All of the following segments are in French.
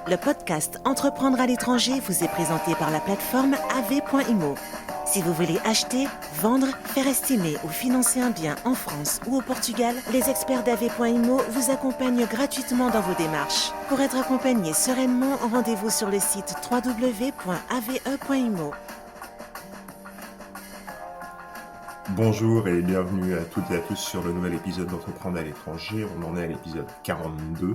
Le podcast Entreprendre à l'étranger vous est présenté par la plateforme av.imo. Si vous voulez acheter, vendre, faire estimer ou financer un bien en France ou au Portugal, les experts d'AV.imo vous accompagnent gratuitement dans vos démarches. Pour être accompagné sereinement, rendez-vous sur le site www.ave.imo. Bonjour et bienvenue à toutes et à tous sur le nouvel épisode d'Entreprendre à l'étranger. On en est à l'épisode 42.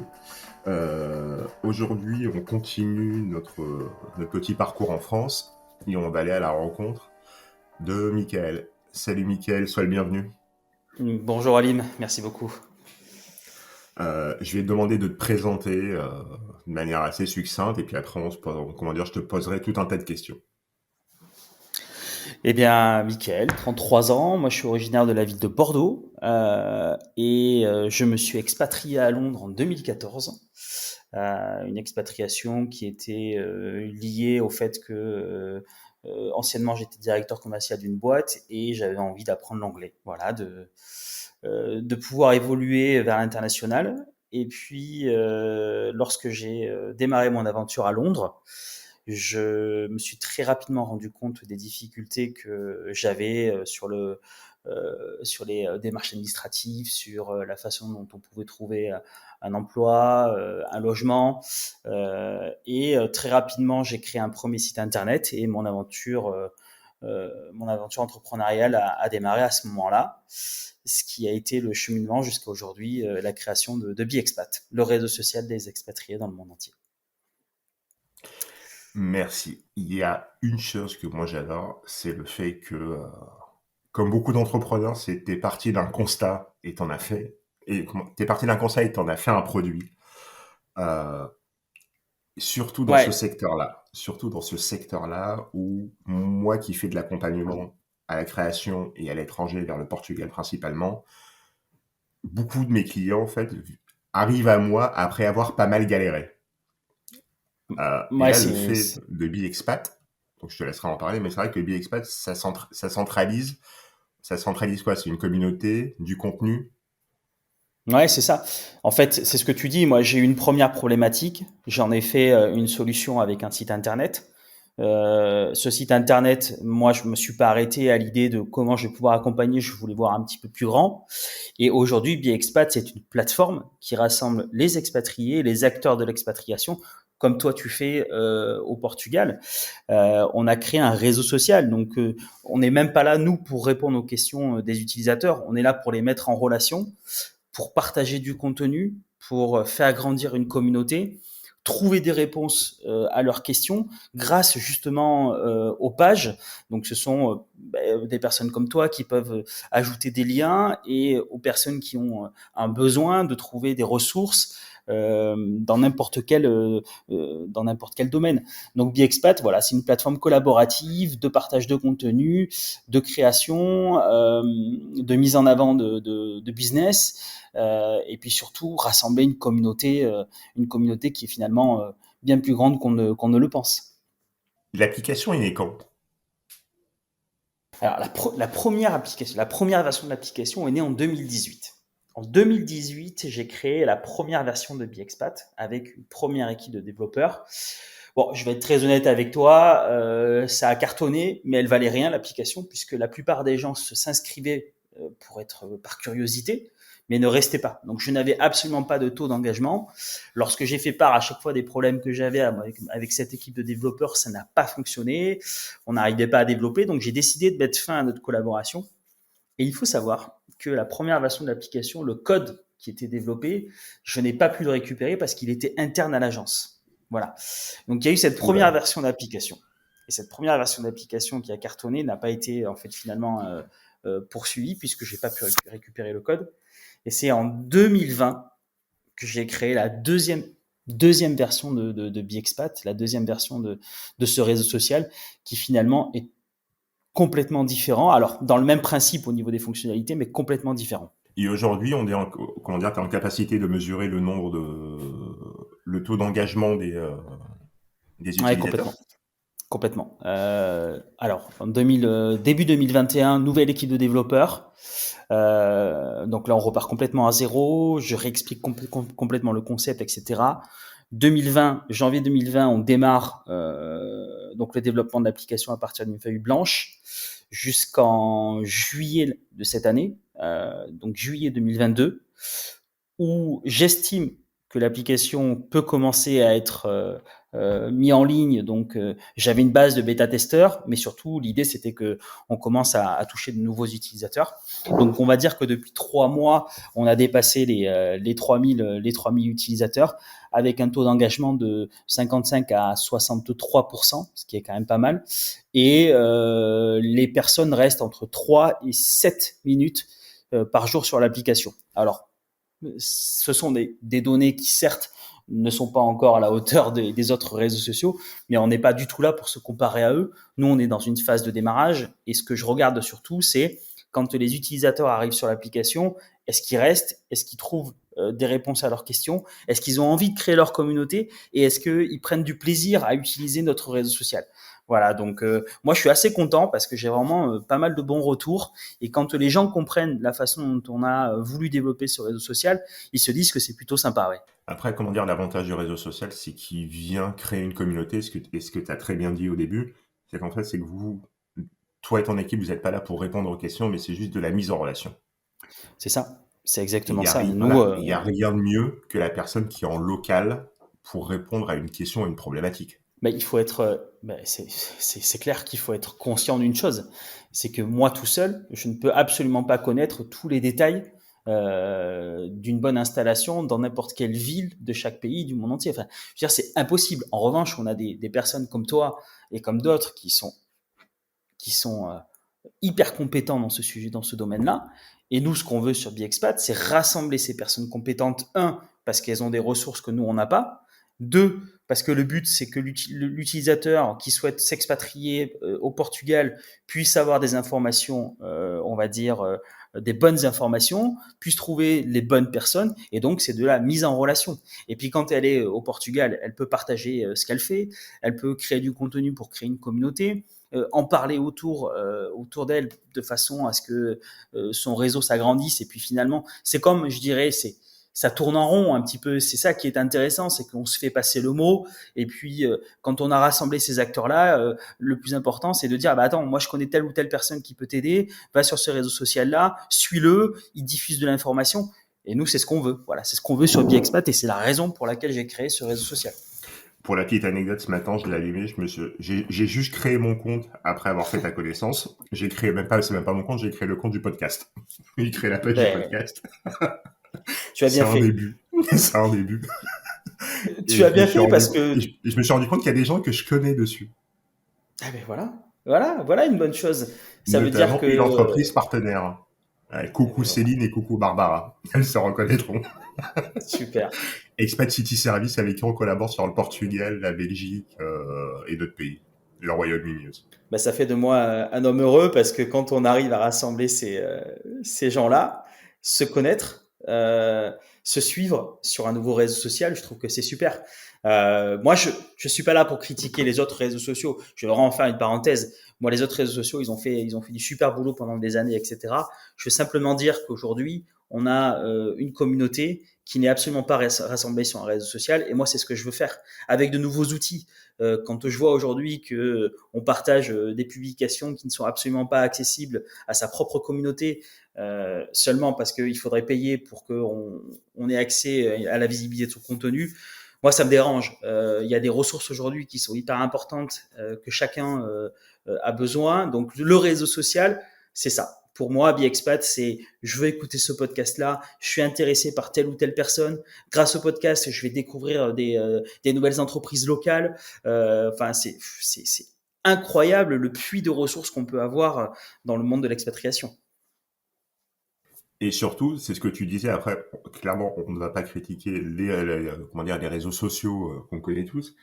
Aujourd'hui, on continue notre petit parcours en France et on va aller à la rencontre de Mickaël. Salut Mickaël, sois le bienvenu. Bonjour Alim, merci beaucoup. Je vais te demander de te présenter de manière assez succincte et puis après je te poserai tout un tas de questions. Eh bien, Mickaël, 33 ans, moi je suis originaire de la ville de Bordeaux et je me suis expatrié à Londres en 2014. Une expatriation qui était liée au fait que anciennement j'étais directeur commercial d'une boîte et j'avais envie d'apprendre l'anglais, voilà, de pouvoir évoluer vers l'international. Et puis, lorsque j'ai démarré mon aventure à Londres, je me suis très rapidement rendu compte des difficultés que j'avais sur les démarches administratives, sur la façon dont on pouvait trouver un emploi, un logement. Et très rapidement, j'ai créé un premier site internet et mon aventure entrepreneuriale a démarré à ce moment-là, ce qui a été le cheminement jusqu'à aujourd'hui, la création de BeExpat, le réseau social des expatriés dans le monde entier. Merci. Il y a une chose que moi j'adore, c'est le fait que, comme beaucoup d'entrepreneurs, t'es parti d'un constat et t'en as fait. T'es parti d'un constat et t'en as fait un produit. Surtout dans ce secteur-là. Surtout dans ce secteur-là où moi qui fais de l'accompagnement à la création et à l'étranger vers le Portugal principalement, beaucoup de mes clients en fait arrivent à moi après avoir pas mal galéré. Et là, le fait de BeExpat, donc je te laisserai en parler, mais c'est vrai que BeExpat, ça centralise quoi? C'est une communauté, du contenu? Ouais, c'est ça. En fait, c'est ce que tu dis. Moi, j'ai eu une première problématique. J'en ai fait une solution avec un site internet. Ce site internet, moi, je me suis pas arrêté à l'idée de comment je vais pouvoir accompagner. Je voulais voir un petit peu plus grand. Et aujourd'hui, BeExpat, c'est une plateforme qui rassemble les expatriés, les acteurs de l'expatriation, comme toi tu fais au Portugal. On a créé un réseau social, donc on n'est même pas là nous pour répondre aux questions des utilisateurs. On est là pour les mettre en relation, pour partager du contenu, pour faire grandir une communauté, trouver des réponses à leurs questions grâce justement aux pages. Donc ce sont des personnes comme toi qui peuvent ajouter des liens et aux personnes qui ont un besoin de trouver des ressources dans n'importe quel domaine. Donc BeExpat, voilà, c'est une plateforme collaborative de partage de contenu, de création, de mise en avant de business, et puis surtout rassembler une communauté qui est finalement bien plus grande qu'on ne le pense. L'application est née quand? Alors la première version de l'application est née en 2018. En 2018, j'ai créé la première version de BeExpat avec une première équipe de développeurs. Bon, je vais être très honnête avec toi, ça a cartonné, mais elle valait rien l'application puisque la plupart des gens s'inscrivaient pour être par curiosité, mais ne restaient pas. Donc je n'avais absolument pas de taux d'engagement. Lorsque j'ai fait part à chaque fois des problèmes que j'avais avec cette équipe de développeurs, ça n'a pas fonctionné, on n'arrivait pas à développer, donc j'ai décidé de mettre fin à notre collaboration. Et il faut savoir que la première version de l'application, le code qui était développé, je n'ai pas pu le récupérer parce qu'il était interne à l'agence. Voilà. Donc il y a eu cette première version d'application. Et cette première version d'application qui a cartonné n'a pas été en fait finalement poursuivie puisque j'ai pas pu récupérer le code. Et c'est en 2020 que j'ai créé la deuxième version de BeExpat, la deuxième version de ce réseau social qui finalement est complètement différent. Alors, dans le même principe au niveau des fonctionnalités, mais complètement différent. Et aujourd'hui, t'es en capacité de mesurer le taux d'engagement des utilisateurs? Complètement. Alors, début 2021, nouvelle équipe de développeurs. Donc là, on repart complètement à zéro. Je réexplique complètement le concept, etc. janvier 2020, on démarre donc le développement de l'application à partir d'une feuille blanche jusqu'en juillet de cette année, donc juillet 2022, où j'estime que l'application peut commencer à être mis en ligne. Donc, j'avais une base de bêta-testeurs, mais surtout, l'idée, c'était que on commence à toucher de nouveaux utilisateurs. Donc, on va dire que depuis 3 mois, on a dépassé les 3000 utilisateurs avec un taux d'engagement de 55 à 63%, ce qui est quand même pas mal. Et les personnes restent entre 3 et 7 minutes par jour sur l'application. Alors, ce sont des données qui, certes, ne sont pas encore à la hauteur des autres réseaux sociaux, mais on n'est pas du tout là pour se comparer à eux. Nous, on est dans une phase de démarrage, et ce que je regarde surtout, c'est quand les utilisateurs arrivent sur l'application, est-ce qu'ils restent, est-ce qu'ils trouvent des réponses à leurs questions, est-ce qu'ils ont envie de créer leur communauté, et est-ce qu'ils prennent du plaisir à utiliser notre réseau social. Voilà, donc moi je suis assez content parce que j'ai vraiment pas mal de bons retours, et quand les gens comprennent la façon dont on a voulu développer ce réseau social, ils se disent que c'est plutôt sympa, ouais. Après, comment dire, l'avantage du réseau social, c'est qu'il vient créer une communauté. Ce que tu as très bien dit au début, c'est qu'en fait, c'est que toi et ton équipe, vous n'êtes pas là pour répondre aux questions, mais c'est juste de la mise en relation. C'est ça, c'est exactement ça. Il n'y a rien de mieux que la personne qui est en local pour répondre à une question, à une problématique. Il faut être, c'est clair qu'il faut être conscient d'une chose, c'est que moi tout seul, je ne peux absolument pas connaître tous les détails d'une bonne installation dans n'importe quelle ville de chaque pays du monde entier. Enfin, je veux dire, c'est impossible. En revanche, on a des personnes comme toi et comme d'autres qui sont hyper compétents dans ce sujet, dans ce domaine-là. Et nous, ce qu'on veut sur BXpat, c'est rassembler ces personnes compétentes. 1, parce qu'elles ont des ressources que nous, on n'a pas. 2, parce que le but, c'est que l'utilisateur qui souhaite s'expatrier au Portugal puisse avoir des informations, on va dire, des bonnes informations, puisse trouver les bonnes personnes, et donc c'est de la mise en relation. Et puis quand elle est au Portugal, elle peut partager ce qu'elle fait, elle peut créer du contenu pour créer une communauté, en parler autour d'elle de façon à ce que son réseau s'agrandisse. Et puis finalement, c'est comme, je dirais, ça tourne en rond un petit peu. C'est ça qui est intéressant, c'est qu'on se fait passer le mot. Et puis, quand on a rassemblé ces acteurs-là, le plus important, c'est de dire, attends, moi, je connais telle ou telle personne qui peut t'aider. Va sur ce réseau social-là, suis-le, il diffuse de l'information. Et nous, c'est ce qu'on veut. Voilà, c'est ce qu'on veut sur BXpat, et c'est la raison pour laquelle j'ai créé ce réseau social. Pour la petite anecdote, ce matin, je l'ai allumé, j'ai juste créé mon compte après avoir fait ta connaissance. C'est même pas mon compte, j'ai créé le compte du podcast. J'ai créé la page du podcast. Tu as bien fait. C'est un début. Tu as bien fait parce que... Je me suis rendu compte qu'il y a des gens que je connais dessus. Ah ben voilà une bonne chose. Ça veut dire que... une entreprise partenaire. Coucou Céline et coucou Barbara. Elles se reconnaîtront. Super. Expat City Service, avec qui on collabore sur le Portugal, la Belgique et d'autres pays. Le Royaume-Uni aussi. Ça fait de moi un homme heureux, parce que quand on arrive à rassembler ces gens-là, se connaître, se suivre sur un nouveau réseau social, je trouve que c'est super. Moi, je suis pas là pour critiquer les autres réseaux sociaux. Je vais vraiment faire une parenthèse. Moi, les autres réseaux sociaux, ils ont fait du super boulot pendant des années, etc. Je veux simplement dire qu'aujourd'hui, on a une communauté qui n'est absolument pas rassemblée sur un réseau social. Et moi, c'est ce que je veux faire avec de nouveaux outils. Quand je vois aujourd'hui que on partage des publications qui ne sont absolument pas accessibles à sa propre communauté, seulement parce qu'il faudrait payer pour qu'on ait accès à la visibilité de son contenu, moi, ça me dérange. Il y a des ressources aujourd'hui qui sont hyper importantes, que chacun a besoin. Donc, le réseau social, c'est ça. Pour moi, BXpat, c'est je veux écouter ce podcast-là, je suis intéressé par telle ou telle personne. Grâce au podcast, je vais découvrir des nouvelles entreprises locales. Enfin, c'est incroyable le puits de ressources qu'on peut avoir dans le monde de l'expatriation. Et surtout, c'est ce que tu disais, après, clairement, on ne va pas critiquer les réseaux sociaux qu'on connaît tous,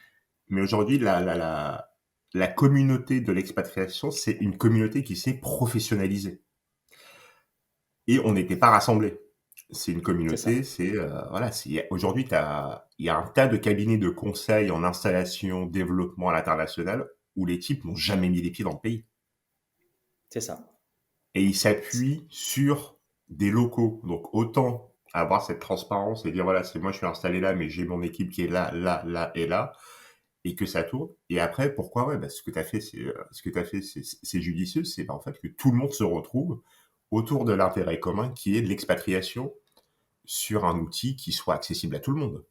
mais aujourd'hui, la communauté de l'expatriation, c'est une communauté qui s'est professionnalisée. Et on n'était pas rassemblés. C'est une communauté, aujourd'hui, il y a un tas de cabinets de conseil en installation, développement à l'international, où les types n'ont jamais mis les pieds dans le pays. C'est ça. Et ils s'appuient sur des locaux. Donc, autant avoir cette transparence et dire voilà, c'est moi, je suis installé là, mais j'ai mon équipe qui est là, là, là et là, et que ça tourne. Et après, pourquoi ouais, ce que tu as fait, c'est judicieux, c'est en fait que tout le monde se retrouve autour de l'intérêt commun qui est de l'expatriation sur un outil qui soit accessible à tout le monde.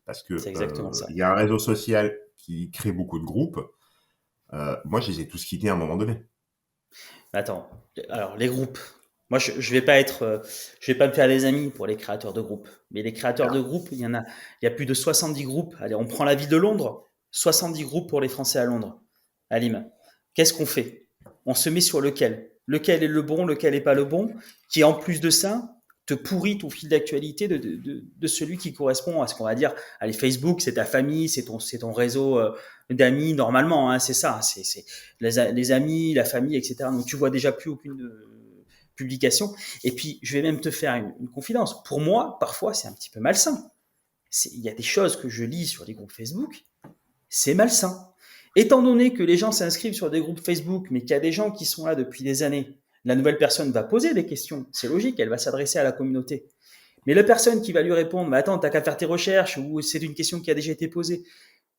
Parce que C'est exactement il ça. y a un réseau social qui crée beaucoup de groupes. Moi, je les ai tous quittés à un moment donné. Attends, alors les groupes. Moi, je vais pas je vais pas me faire des amis pour les créateurs de groupes. Mais les créateurs de groupes, il y a plus de 70 groupes. Allez, on prend la ville de Londres, 70 groupes pour les Français à Londres. Alim, qu'est-ce qu'on fait? On se met sur lequel? Lequel est le bon, lequel est pas le bon, qui en plus de ça te pourrit ton fil d'actualité de celui qui correspond à ce qu'on va dire. Allez, Facebook, c'est ta famille, c'est ton réseau d'amis normalement, hein, c'est ça. C'est les amis, la famille, etc. Donc tu vois déjà plus aucune publication. Et puis, je vais même te faire une confidence. Pour moi, parfois, c'est un petit peu malsain. Il y a des choses que je lis sur les groupes Facebook, c'est malsain. Étant donné que les gens s'inscrivent sur des groupes Facebook, mais qu'il y a des gens qui sont là depuis des années, la nouvelle personne va poser des questions. C'est logique, elle va s'adresser à la communauté. Mais la personne qui va lui répondre, mais attends, t'as qu'à faire tes recherches, ou c'est une question qui a déjà été posée.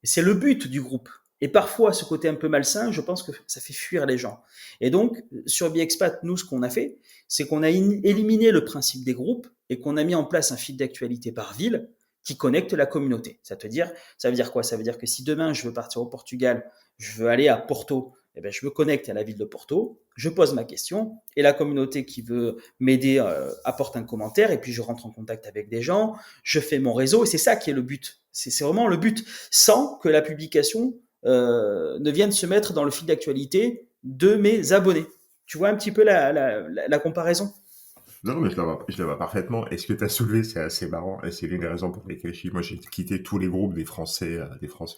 C'est le but du groupe. Et parfois, ce côté un peu malsain, je pense que ça fait fuir les gens. Et donc, sur BiExpat, nous, ce qu'on a fait, c'est qu'on a éliminé le principe des groupes et qu'on a mis en place un fil d'actualité par ville qui connecte la communauté. Ça veut dire quoi? Ça veut dire que si demain, je veux partir au Portugal, je veux aller à Porto, eh ben, je me connecte à la ville de Porto, je pose ma question et la communauté qui veut m'aider apporte un commentaire et puis je rentre en contact avec des gens, je fais mon réseau et c'est ça qui est le but. C'est vraiment le but, sans que la publication ne vienne se mettre dans le fil d'actualité de mes abonnés. Tu vois un petit peu la comparaison? Non, mais je la vois parfaitement. Et ce que tu as soulevé, c'est assez marrant. Et c'est l'une des raisons pour lesquelles moi, j'ai quitté tous les groupes des Français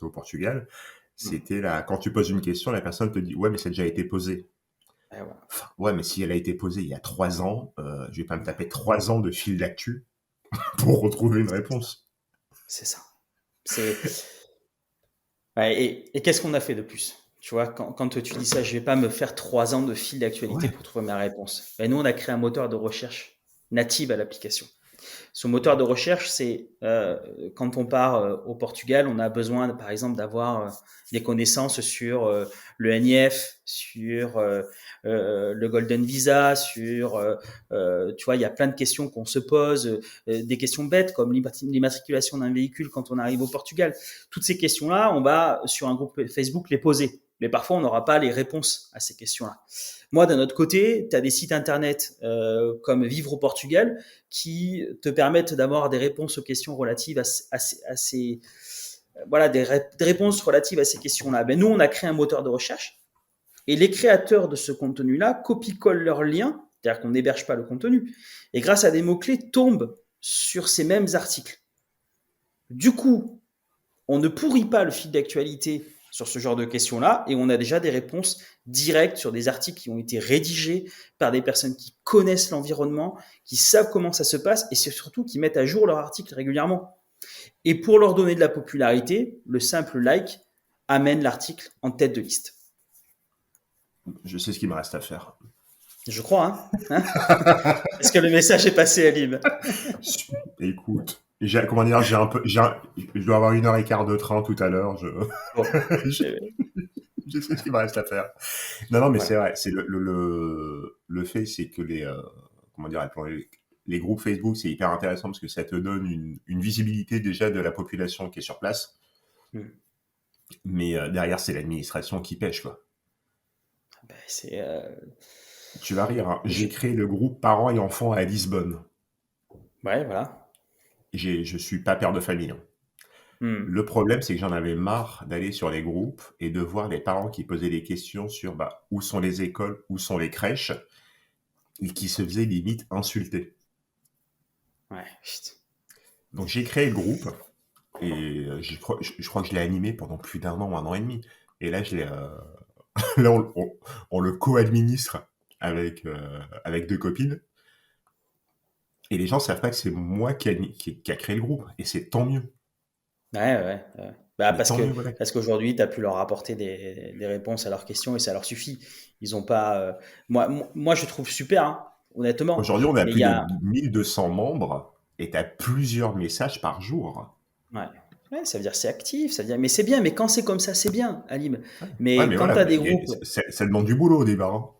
au Portugal. C'était là, quand tu poses une question, la personne te dit, ouais, mais ça a déjà été posé. Voilà. Enfin, ouais, mais si elle a été posée il y a 3 ans, je vais pas me taper 3 ans de fil d'actu pour retrouver une réponse. C'est ça. Ouais, et qu'est-ce qu'on a fait de plus? Tu vois, quand tu dis ça, je vais pas me faire 3 ans de fil d'actualité pour trouver ma réponse. Et nous, on a créé un moteur de recherche native à l'application. Ce moteur de recherche, c'est quand on part au Portugal, on a besoin, par exemple, d'avoir des connaissances sur le NIF, sur le Golden Visa, sur, tu vois, il y a plein de questions qu'on se pose, des questions bêtes comme l'immatriculation d'un véhicule quand on arrive au Portugal. Toutes ces questions-là, on va sur un groupe Facebook les poser. Mais parfois, on n'aura pas les réponses à ces questions-là. Moi, d'un autre côté, tu as des sites internet comme Vivre au Portugal qui te permettent d'avoir des réponses aux questions relatives à ces voilà, des réponses relatives à ces questions-là. Ben, nous, on a créé un moteur de recherche et les créateurs de ce contenu-là copie-collent leurs liens, c'est-à-dire qu'on n'héberge pas le contenu, et grâce à des mots-clés, tombent sur ces mêmes articles. Du coup, on ne pourrit pas le fil d'actualité sur ce genre de questions-là et on a déjà des réponses directes sur des articles qui ont été rédigés par des personnes qui connaissent l'environnement, qui savent comment ça se passe et surtout qui mettent à jour leur article régulièrement. Et pour leur donner de la popularité, le simple like amène l'article en tête de liste. Je sais ce qu'il me reste à faire. Je crois, hein. Est-ce que le message est passé, Alim? Écoute, comment dire, je dois avoir 1h15 de train tout à l'heure. Bon. Je sais ce qu'il me reste à faire. Non, mais Ouais. c'est vrai. C'est le fait, c'est que comment dire, les groupes Facebook, c'est hyper intéressant parce que ça te donne une visibilité déjà de la population qui est sur place. Mais derrière, c'est l'administration qui pêche, quoi. Ben, tu vas rire, hein. J'ai créé le groupe Parents et Enfants à Lisbonne. Ouais, voilà. Je suis pas père de famille, hein. Le problème, c'est que j'en avais marre d'aller sur les groupes et de voir les parents qui posaient des questions sur où sont les écoles, où sont les crèches, et qui se faisaient limite insulter. Ouais. Donc j'ai créé le groupe, et je crois que je l'ai animé pendant plus d'1 an ou 1 an et demi. Et là, là on le co-administre avec 2 copines. Et les gens savent pas que c'est moi qui a créé le groupe. Et c'est tant mieux. Ouais. Bah, Voilà. parce qu'aujourd'hui, tu as pu leur apporter des réponses à leurs questions et ça leur suffit. Ils ont pas. Moi, je trouve super, hein, honnêtement. Aujourd'hui, on a Mais plus de 1200 membres et tu as plusieurs messages par jour. Ouais. Ouais, ça veut dire c'est actif, ça veut dire mais c'est bien, mais quand c'est comme ça, c'est bien, Alim. Ouais, Mais mais quand voilà, tu as des groupes, ça demande du boulot au départ. Hein.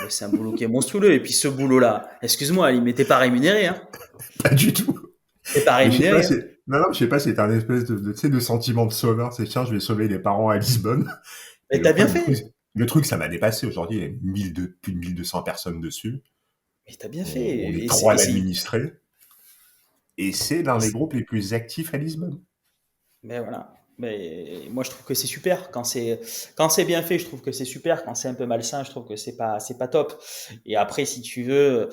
mais c'est un boulot qui est monstrueux. Et puis ce boulot-là, excuse-moi, Alim, mais t'es pas rémunéré, hein? Pas du tout. T'es pas Mais je sais pas, rémunéré, hein? non, je sais pas, c'est un espèce tu sais, de sentiment de sauveur. C'est tiens, je vais sauver les parents à Lisbonne. Et Mais t'as bien fait. le truc, ça m'a dépassé. Aujourd'hui, il y a plus de 1200 personnes dessus. Mais t'as bien On, fait. on est Et trois à l'administrer. Et c'est l'un des groupes les plus actifs à Lisbonne. mais voilà. Mais moi, je trouve que c'est super. Quand c'est bien fait, je trouve que c'est super. Quand c'est un peu malsain, je trouve que c'est pas top. Et après, si tu veux,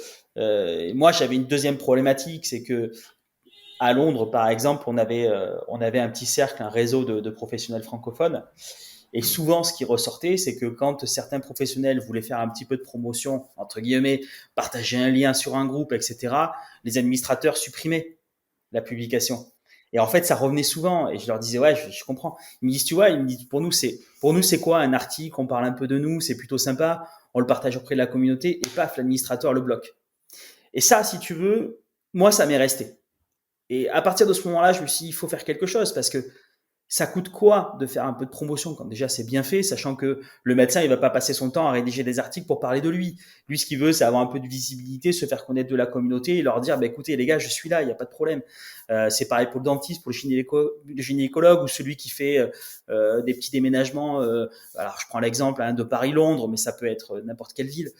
moi, j'avais une deuxième problématique, c'est que à Londres, par exemple, on avait un petit cercle, un réseau de professionnels francophones. Et souvent, ce qui ressortait, c'est que quand certains professionnels voulaient faire un petit peu de promotion, entre guillemets, partager un lien sur un groupe, etc., les administrateurs supprimaient la publication. Et en fait, ça revenait souvent. Et je leur disais, ouais, je comprends. Ils me disent, tu vois, ils me disent, pour nous, c'est quoi un article? On parle un peu de nous, c'est plutôt sympa. On le partage auprès de la communauté et paf, l'administrateur le bloque. Et ça, si tu veux, moi, ça m'est resté. Et à partir de ce moment-là, je me suis dit, il faut faire quelque chose parce que ça coûte quoi de faire un peu de promotion quand déjà c'est bien fait, sachant que le médecin, il va pas passer son temps à rédiger des articles pour parler de lui. Lui, ce qu'il veut, c'est avoir un peu de visibilité, se faire connaître de la communauté et leur dire, bah, écoutez, les gars, je suis là, il n'y a pas de problème. C'est pareil pour le dentiste, pour le gynécologue ou celui qui fait des petits déménagements. Alors, je prends l'exemple de Paris-Londres, mais ça peut être n'importe quelle ville.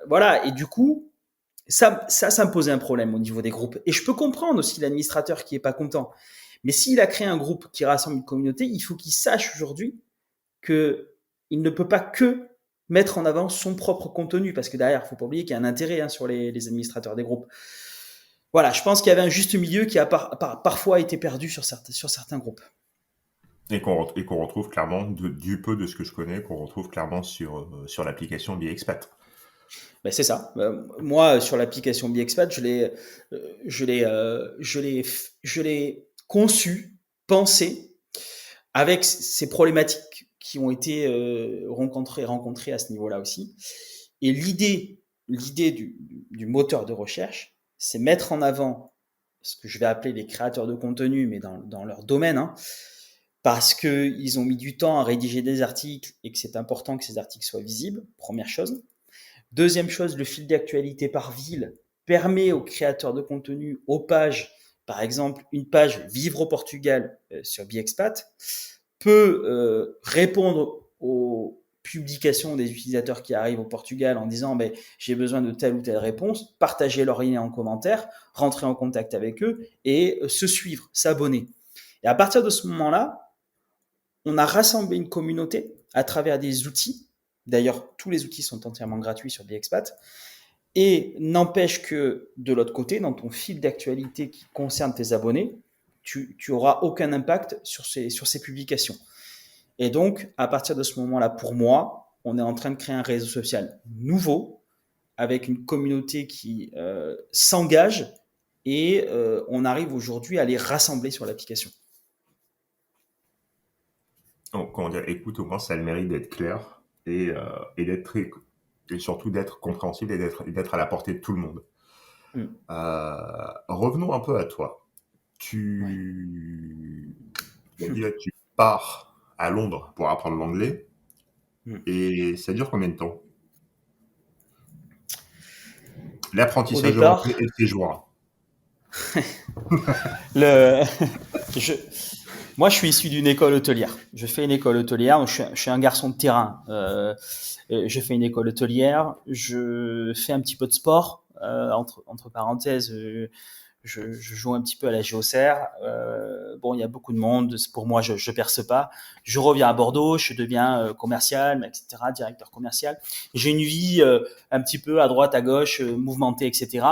Voilà. Et du coup, ça me posait un problème au niveau des groupes. Et je peux comprendre aussi l'administrateur qui est pas content. Mais s'il a créé un groupe qui rassemble une communauté, il faut qu'il sache aujourd'hui qu'il ne peut pas que mettre en avant son propre contenu, parce que derrière, il ne faut pas oublier qu'il y a un intérêt sur les administrateurs des groupes. Voilà, je pense qu'il y avait un juste milieu qui a parfois été perdu sur certains groupes. Et qu'on retrouve clairement, du peu de ce que je connais, qu'on retrouve clairement sur l'application BiExpat. Ben c'est ça. Moi, sur l'application BiExpat, je l'ai conçu, pensé avec ces problématiques qui ont été rencontrées à ce niveau-là aussi. Et l'idée du moteur de recherche, c'est mettre en avant ce que je vais appeler les créateurs de contenu, mais dans leur domaine, hein, parce qu'ils ont mis du temps à rédiger des articles et que c'est important que ces articles soient visibles, première chose. Deuxième chose, le fil d'actualité par ville permet aux créateurs de contenu, aux pages, par exemple, une page Vivre au Portugal sur BiExpat, peut répondre aux publications des utilisateurs qui arrivent au Portugal en disant j'ai besoin de telle ou telle réponse, partager leur lien en commentaire, rentrer en contact avec eux et se suivre, s'abonner. Et à partir de ce moment-là, on a rassemblé une communauté à travers des outils. D'ailleurs, tous les outils sont entièrement gratuits sur BiExpat. Et n'empêche que de l'autre côté, dans ton fil d'actualité qui concerne tes abonnés, tu auras aucun impact sur ces publications. Et donc, à partir de ce moment-là, pour moi, on est en train de créer un réseau social nouveau avec une communauté qui s'engage et on arrive aujourd'hui à les rassembler sur l'application. Donc, comment dire, écoute, au moins, ça a le mérite d'être clair et d'être très, et surtout d'être compréhensible et d'être à la portée de tout le monde. Revenons un peu à toi. Tu pars à Londres pour apprendre l'anglais et ça dure combien de temps? L'apprentissage de l'anglais et le séjour. Moi, je suis issu d'une école hôtelière. Je fais une école hôtelière. Je suis un garçon de terrain. Je fais une école hôtelière. Je fais un petit peu de sport. Entre parenthèses, je joue un petit peu à la JOCR. Bon, il y a beaucoup de monde. Pour moi, je perce pas. Je reviens à Bordeaux. Je deviens commercial, etc., directeur commercial. J'ai une vie un petit peu à droite, à gauche, mouvementée, etc.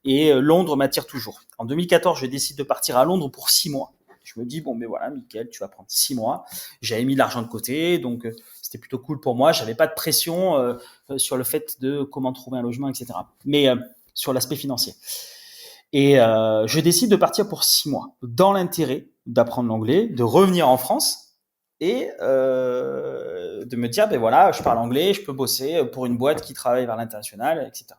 Et Londres m'attire toujours. En 2014, je décide de partir à Londres pour 6 mois. Je me dis, bon, mais voilà, Mickaël, tu vas prendre 6 mois. J'avais mis de l'argent de côté, donc c'était plutôt cool pour moi. J'avais pas de pression sur le fait de comment trouver un logement, etc. Mais sur l'aspect financier. Et je décide de partir pour 6 mois, dans l'intérêt d'apprendre l'anglais, de revenir en France et de me dire, ben voilà, je parle anglais, je peux bosser pour une boîte qui travaille vers l'international, etc.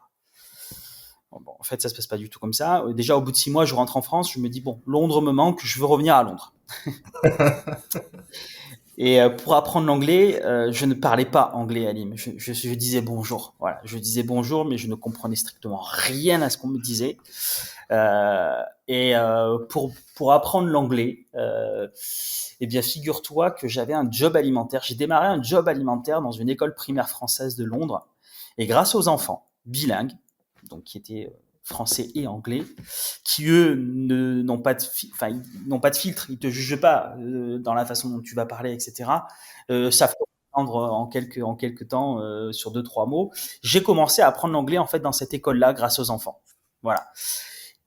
Bon, en fait, ça se passe pas du tout comme ça. Déjà, au bout de 6 mois, je rentre en France. Je me dis bon, Londres me manque. Je veux revenir à Londres. Et pour apprendre l'anglais, je ne parlais pas anglais, Alim. Je disais bonjour. Voilà, je disais bonjour, mais je ne comprenais strictement rien à ce qu'on me disait. Pour apprendre l'anglais, eh bien, figure-toi que j'avais un job alimentaire. J'ai démarré un job alimentaire dans une école primaire française de Londres. Et grâce aux enfants bilingues, donc qui étaient français et anglais, qui eux n'ont pas de filtre, ils te jugent pas dans la façon dont tu vas parler, etc. Savent comprendre en quelques temps sur 2-3 mots. J'ai commencé à apprendre l'anglais en fait dans cette école-là grâce aux enfants. Voilà.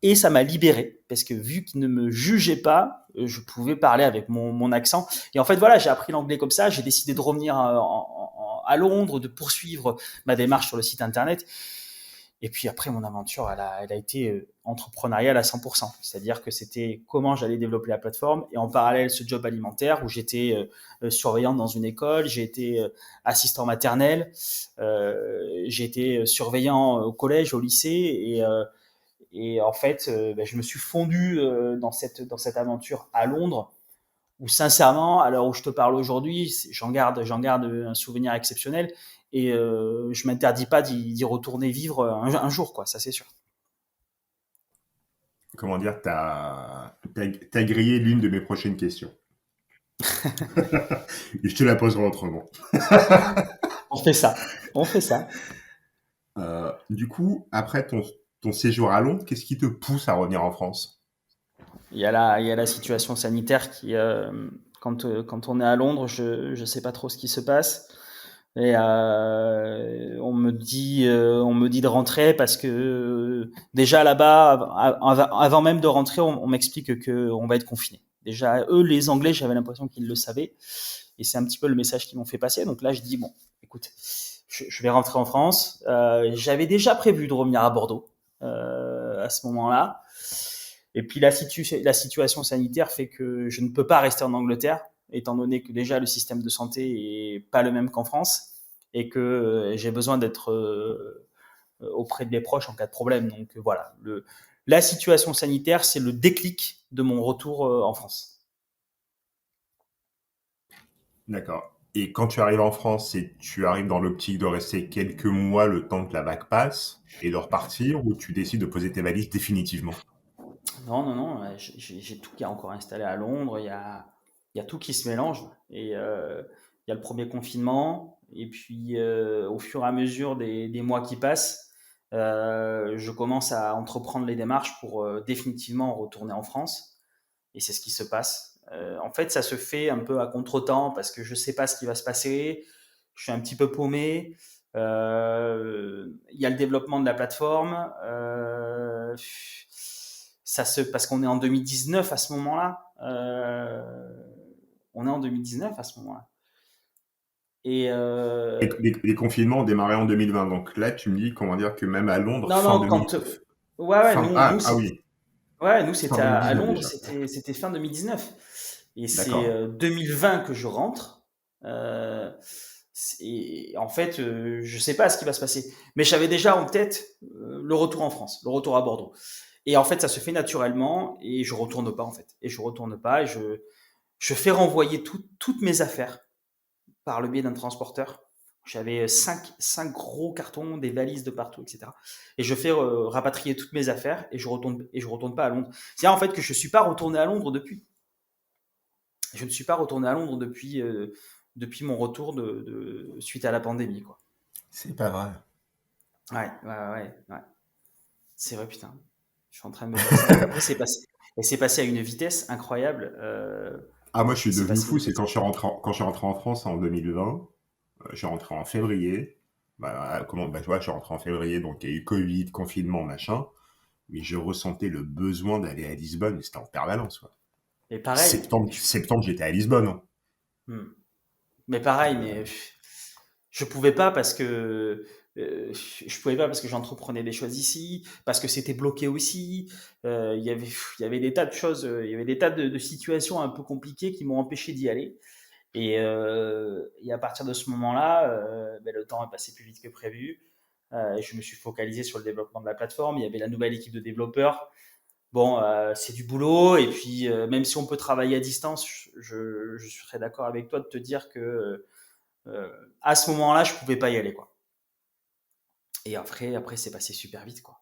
Et ça m'a libéré parce que vu qu'ils ne me jugeaient pas, je pouvais parler avec mon accent. Et en fait, voilà, j'ai appris l'anglais comme ça. J'ai décidé de revenir à Londres, de poursuivre ma démarche sur le site internet. Et puis après, mon aventure, elle a été entrepreneuriale à 100%. C'est-à-dire que c'était comment j'allais développer la plateforme et en parallèle ce job alimentaire où j'étais surveillante dans une école, j'ai été assistant maternel, j'ai été surveillant au collège, au lycée et en fait, je me suis fondu dans cette aventure à Londres où sincèrement, à l'heure où je te parle aujourd'hui, j'en garde un souvenir exceptionnel et je m'interdis pas d'y retourner vivre un jour, quoi, ça c'est sûr. Comment dire, t'as grillé l'une de mes prochaines questions. Et je te la poserai autrement. On fait ça. Du coup, après ton séjour à Londres, qu'est-ce qui te pousse à revenir en France? Il y a la situation sanitaire qui, quand on est à Londres, je sais pas trop ce qui se passe. Et on me dit de rentrer parce que déjà là-bas, avant même de rentrer, on m'explique que on va être confiné. Déjà, eux, les Anglais, j'avais l'impression qu'ils le savaient. Et c'est un petit peu le message qu'ils m'ont fait passer. Donc là, je dis, bon, écoute, je vais rentrer en France. J'avais déjà prévu de revenir à Bordeaux à ce moment-là. Et puis la situation sanitaire fait que je ne peux pas rester en Angleterre, étant donné que déjà le système de santé est pas le même qu'en France et que j'ai besoin d'être auprès de mes proches en cas de problème. Donc voilà, la situation sanitaire, c'est le déclic de mon retour en France. D'accord. Et quand tu arrives en France, tu arrives dans l'optique de rester quelques mois le temps que la vague passe et de repartir, ou tu décides de poser tes valises définitivement? Non, j'ai tout qui est encore installé à Londres, il y a tout qui se mélange et il y a le premier confinement et puis au fur et à mesure des mois qui passent, je commence à entreprendre les démarches pour définitivement retourner en France et c'est ce qui se passe. En fait, ça se fait un peu à contre-temps parce que je sais pas ce qui va se passer, je suis un petit peu paumé. Il y a le développement de la plateforme. Parce qu'on est en 2019 à ce moment-là. On est en 2019 à ce moment-là. Et Les confinements ont démarré en 2020. Donc là, tu me dis, comment dire, que même à Londres, fin non, 2000... ouais, oui, nous fin c'était à 2019 Londres, déjà. c'était fin 2019. Et c'est D'accord. 2020 que je rentre. Et en fait, je sais pas ce qui va se passer. Mais j'avais déjà en tête le retour en France, le retour à Bordeaux. Et en fait, ça se fait naturellement et je retourne pas en fait. Et je retourne pas et je fais renvoyer toutes mes affaires par le biais d'un transporteur. J'avais cinq gros cartons, des valises de partout, etc. Et je fais rapatrier toutes mes affaires et je retourne pas à Londres. C'est-à-dire en fait que je suis pas retourné à Londres depuis. Je ne suis pas retourné à Londres depuis mon retour suite à la pandémie, quoi. C'est pas vrai. Ouais. C'est vrai, putain. Je suis en train de me dire ça. Après, c'est passé à une vitesse incroyable. Ah, moi, je suis C'est devenu passé fou. une C'est vitesse. quand je suis rentré en France en 2020. Je suis rentré en février. Tu vois, je suis rentré en février, donc il y a eu Covid, confinement, machin. Mais je ressentais le besoin d'aller à Lisbonne, et c'était en permanence, quoi. Et pareil, Septembre, j'étais à Lisbonne, hein. hmm. Mais pareil, Euh, mais je pouvais pas parce que je pouvais pas parce que j'entreprenais des choses ici, parce que c'était bloqué aussi. Il y avait des tas de choses, il y avait des tas de situations un peu compliquées qui m'ont empêché d'y aller. Et à partir de ce moment-là, le temps est passé plus vite que prévu. Je me suis focalisé sur le développement de la plateforme. Il y avait la nouvelle équipe de développeurs. Bon, c'est du boulot. Et puis, même si on peut travailler à distance, je serais d'accord avec toi de te dire que à ce moment-là, je pouvais pas y aller, quoi. Et après, c'est passé super vite, quoi.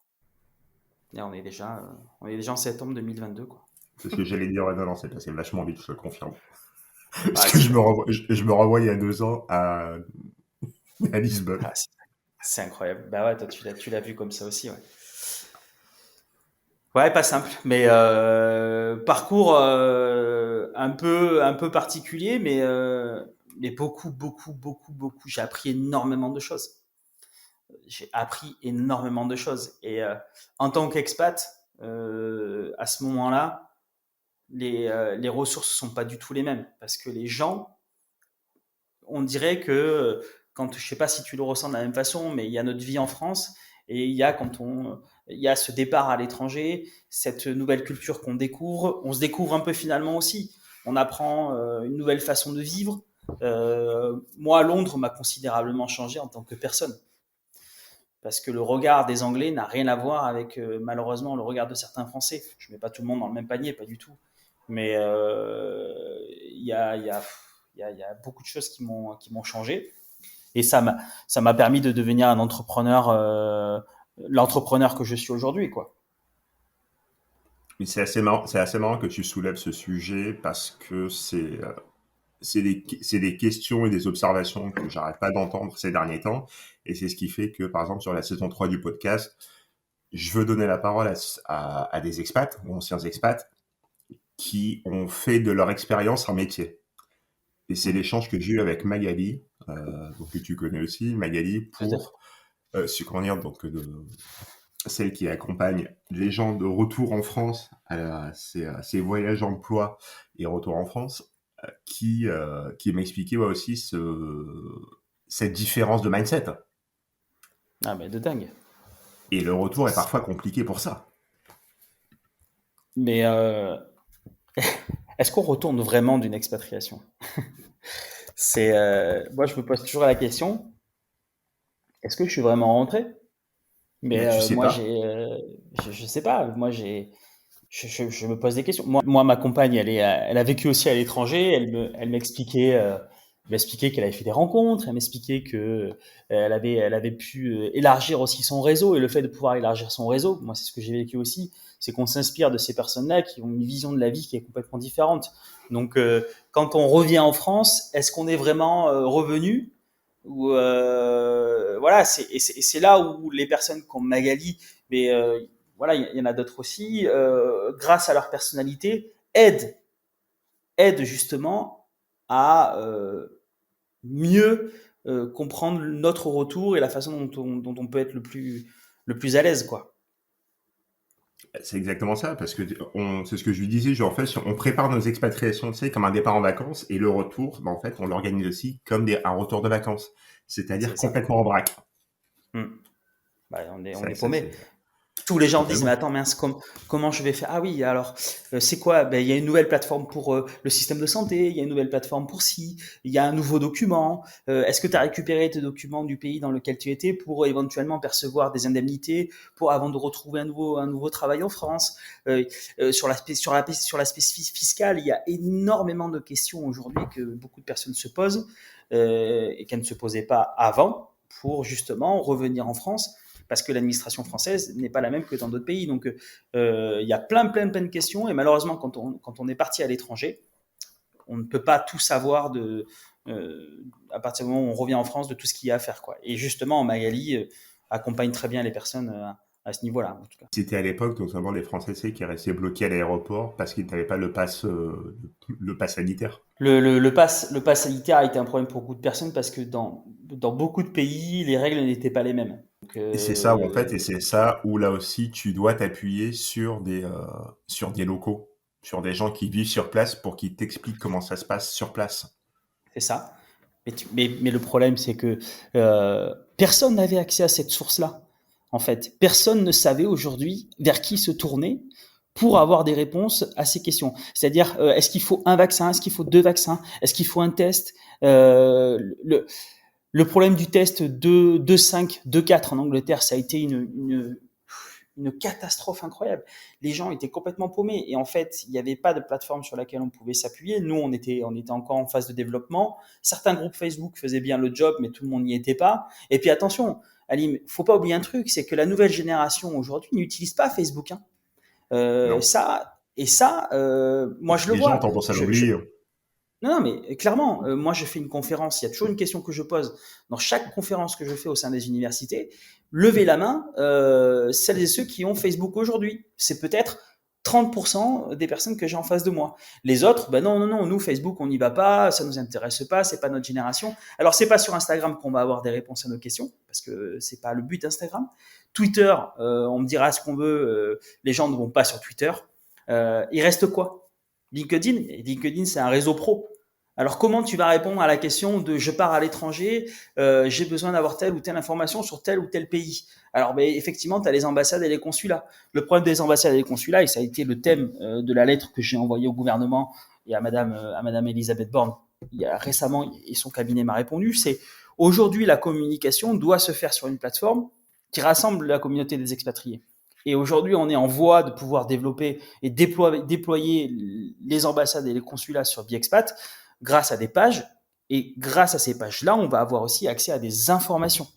Et on est déjà en septembre 2022, quoi. C'est ce que j'allais dire. Non, c'est passé vachement vite, je te le confirme. Parce que je me renvoie il y a 2 ans à Lisbonne. Ah, c'est incroyable. Bah ouais, toi, tu l'as vu comme ça aussi, ouais. Ouais, pas simple, mais parcours un peu particulier, mais beaucoup. J'ai appris énormément de choses. Et en tant qu'expat, à ce moment-là, les ressources sont pas du tout les mêmes parce que les gens, on dirait que quand, je sais pas si tu le ressens de la même façon, mais il y a notre vie en France et il y a ce départ à l'étranger, cette nouvelle culture qu'on découvre. On se découvre un peu finalement aussi. On apprend une nouvelle façon de vivre. Moi, Londres m'a considérablement changé en tant que personne. Parce que le regard des Anglais n'a rien à voir avec, malheureusement, le regard de certains Français. Je ne mets pas tout le monde dans le même panier, pas du tout. Mais il y a beaucoup de choses qui m'ont changé. Et ça m'a permis de devenir un entrepreneur, l'entrepreneur que je suis aujourd'hui, quoi. Mais c'est assez marrant que tu soulèves ce sujet parce que c'est des questions et des observations que j'arrête pas d'entendre ces derniers temps. Et c'est ce qui fait que, par exemple, sur la saison 3 du podcast, je veux donner la parole à des expats ou anciens expats qui ont fait de leur expérience un métier. Et c'est l'échange que j'ai eu avec Magali, que tu connais aussi, Magali, pour celle qui accompagne les gens de retour en France à ces voyages emploi et retour en France, qui m'expliquait aussi cette différence de mindset. Ah, mais de dingue. Et le retour est parfois compliqué pour ça. Mais est-ce qu'on retourne vraiment d'une expatriation? Moi, je me pose toujours la question, est-ce que je suis vraiment rentré? Mais tu sais moi, pas. je sais pas. Moi, je me pose des questions. Moi, ma compagne, elle a vécu aussi à l'étranger. Elle m'expliquait qu'elle avait fait des rencontres. Elle m'expliquait que elle avait pu élargir aussi son réseau. Et le fait de pouvoir élargir son réseau, moi, c'est ce que j'ai vécu aussi. C'est qu'on s'inspire de ces personnes-là qui ont une vision de la vie qui est complètement différente. Donc, quand on revient en France, est-ce qu'on est vraiment revenu? Ou voilà, c'est là où les personnes comme Magali, mais voilà, il y en a d'autres aussi, grâce à leur personnalité, aident justement à mieux comprendre notre retour et la façon dont on peut être le plus à l'aise, quoi. C'est exactement ça, parce que c'est ce que je lui disais, genre, en fait, on prépare nos expatriations, tu sais, comme un départ en vacances, et le retour, en fait, on l'organise aussi comme un retour de vacances. C'est-à-dire complètement en vrac. Bah, on est paumé. Tous les gens disent, mais attends, mince, comment je vais faire? Ah oui, alors, c'est quoi? Ben, il y a une nouvelle plateforme pour le système de santé, il y a une nouvelle plateforme pour ci, il y a un nouveau document. Est-ce que tu as récupéré tes documents du pays dans lequel tu étais pour éventuellement percevoir des indemnités avant de retrouver un nouveau travail en France? Sur l'aspect fiscal, il y a énormément de questions aujourd'hui que beaucoup de personnes se posent et qu'elles ne se posaient pas avant pour justement revenir en France, parce que l'administration française n'est pas la même que dans d'autres pays. Donc, il y a plein de questions. Et malheureusement, quand on est parti à l'étranger, on ne peut pas tout savoir à partir du moment où on revient en France de tout ce qu'il y a à faire, quoi. Et justement, Magali accompagne très bien les personnes à ce niveau-là, en tout cas. C'était à l'époque, notamment les Français qui restaient bloqués à l'aéroport parce qu'ils n'avaient pas le pass sanitaire. Le pass sanitaire a été un problème pour beaucoup de personnes parce que dans beaucoup de pays, les règles n'étaient pas les mêmes. Donc, et c'est ça où, en fait, et c'est ça où là aussi tu dois t'appuyer sur des locaux, sur des gens qui vivent sur place pour qu'ils t'expliquent comment ça se passe sur place. C'est ça. Mais le problème, c'est que personne n'avait accès à cette source-là. En fait, personne ne savait aujourd'hui vers qui se tourner pour avoir des réponses à ces questions. C'est-à-dire, est-ce qu'il faut un vaccin? Est-ce qu'il faut 2 vaccins? Est-ce qu'il faut un test? Le problème du test 2.5, 2.4 en Angleterre, ça a été une catastrophe incroyable. Les gens étaient complètement paumés et en fait, il n'y avait pas de plateforme sur laquelle on pouvait s'appuyer. Nous, on était encore en phase de développement. Certains groupes Facebook faisaient bien le job, mais tout le monde n'y était pas. Et puis attention, Alim, faut pas oublier un truc, c'est que la nouvelle génération aujourd'hui n'utilise pas Facebook. Hein. Non. Moi je le Les vois. gens ont tendance à l'oublier. Non, mais clairement, moi je fais une conférence, il y a toujours une question que je pose dans chaque conférence que je fais au sein des universités. Levez la main, celles et ceux qui ont Facebook aujourd'hui. C'est peut-être 30% des personnes que j'ai en face de moi. Les autres, ben non, nous Facebook on n'y va pas, ça nous intéresse pas, c'est pas notre génération. Alors c'est pas sur Instagram qu'on va avoir des réponses à nos questions, parce que c'est pas le but d'Instagram. Twitter, on me dira ce qu'on veut, les gens ne vont pas sur Twitter. Il reste quoi? LinkedIn, c'est un réseau pro. Alors, comment tu vas répondre à la question de je pars à l'étranger, j'ai besoin d'avoir telle ou telle information sur tel ou tel pays? Alors, effectivement, tu as les ambassades et les consulats. Le problème des ambassades et des consulats, et ça a été le thème de la lettre que j'ai envoyée au gouvernement et à Madame Elisabeth Borne récemment, et son cabinet m'a répondu, c'est aujourd'hui, la communication doit se faire sur une plateforme qui rassemble la communauté des expatriés. Et aujourd'hui, on est en voie de pouvoir développer et déployer les ambassades et les consulats sur Biexpat grâce à des pages. Et grâce à ces pages-là, on va avoir aussi accès à des informations.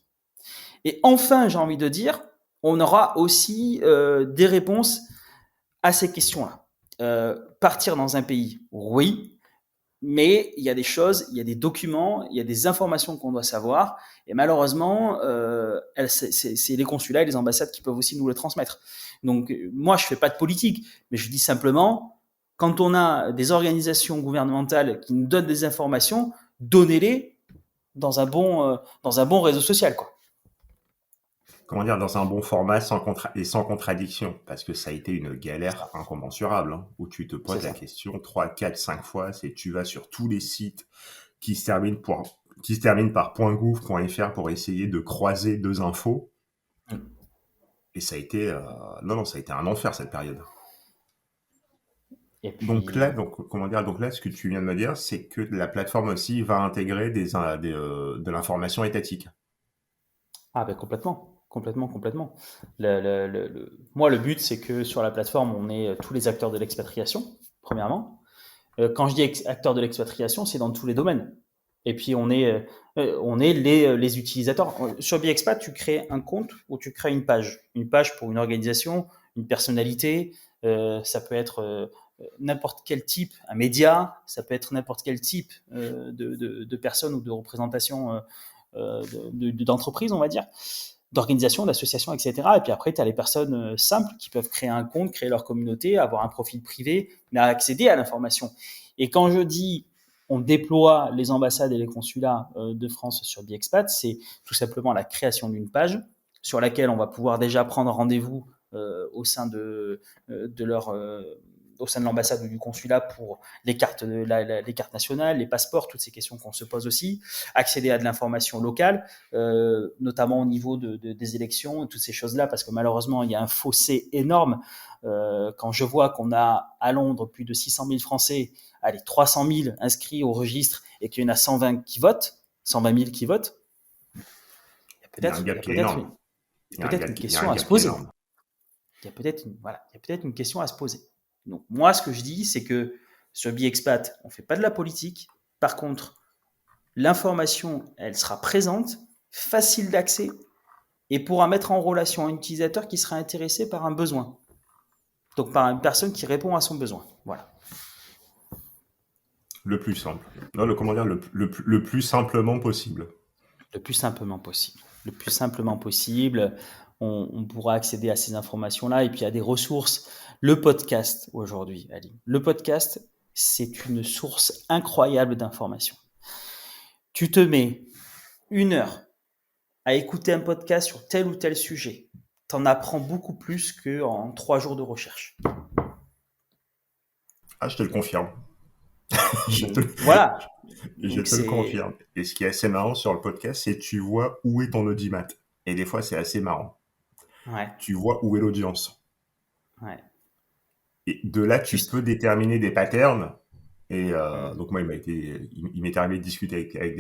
Et enfin, j'ai envie de dire, on aura aussi des réponses à ces questions-là. Partir dans un pays, oui, mais il y a des choses, il y a des documents, il y a des informations qu'on doit savoir, et malheureusement, c'est les consulats et les ambassades qui peuvent aussi nous le transmettre. Donc, moi, je fais pas de politique, mais je dis simplement, quand on a des organisations gouvernementales qui nous donnent des informations, donnez-les dans un bon réseau social, quoi. Comment dire, dans un bon format et sans contradiction, parce que ça a été une galère incommensurable, hein, où tu te poses la question 3, 4, 5 fois, c'est tu vas sur tous les sites qui se terminent par .gouv.fr pour essayer de croiser deux infos. Et ça a été, ça a été un enfer cette période. Et puis... Donc là, ce que tu viens de me dire, c'est que la plateforme aussi va intégrer de l'information étatique. Ah ben complètement. Moi, le but, c'est que sur la plateforme, on ait tous les acteurs de l'expatriation, premièrement. Quand je dis acteurs de l'expatriation, c'est dans tous les domaines. Et puis, on est les utilisateurs. Sur Biexpat, tu crées un compte ou tu crées une page. Une page pour une organisation, une personnalité. Ça peut être n'importe quel type, un média. Ça peut être n'importe quel type de personnes ou de représentation d'entreprise, on va dire, d'organisation, d'association, etc. Et puis après, tu as les personnes simples qui peuvent créer un compte, créer leur communauté, avoir un profil privé, mais accéder à l'information. Et quand je dis on déploie les ambassades et les consulats de France sur Biexpat, c'est tout simplement la création d'une page sur laquelle on va pouvoir déjà prendre rendez-vous au sein de l'ambassade ou du consulat pour les cartes nationales, les passeports, toutes ces questions qu'on se pose aussi, accéder à de l'information locale, notamment au niveau des élections et toutes ces choses-là, parce que malheureusement, il y a un fossé énorme. Quand je vois qu'on a à Londres plus de 600 000 Français, 300 000 inscrits au registre et qu'il y en a 120 000 qui votent, il y a peut-être une question à se poser. Il y a peut-être une question à se poser. Donc, moi, ce que je dis, c'est que sur Biexpat, on ne fait pas de la politique. Par contre, l'information, elle sera présente, facile d'accès et pourra mettre en relation un utilisateur qui sera intéressé par un besoin. Donc, par une personne qui répond à son besoin. Voilà. Le plus simple. Non, le plus simplement possible. Le plus simplement possible. On pourra accéder à ces informations-là et puis à des ressources. Le podcast aujourd'hui, Ali. Le podcast, c'est une source incroyable d'informations. Tu te mets 1 heure à écouter un podcast sur tel ou tel sujet. Tu en apprends beaucoup plus qu'en 3 jours de recherche. Ah, je te le confirme. Voilà. Je te le confirme. Et ce qui est assez marrant sur le podcast, c'est que tu vois où est ton audimat. Et des fois, c'est assez marrant. Ouais. Tu vois où est l'audience. Ouais. Et de là, tu peux déterminer des patterns. Et donc moi, il m'est arrivé de discuter avec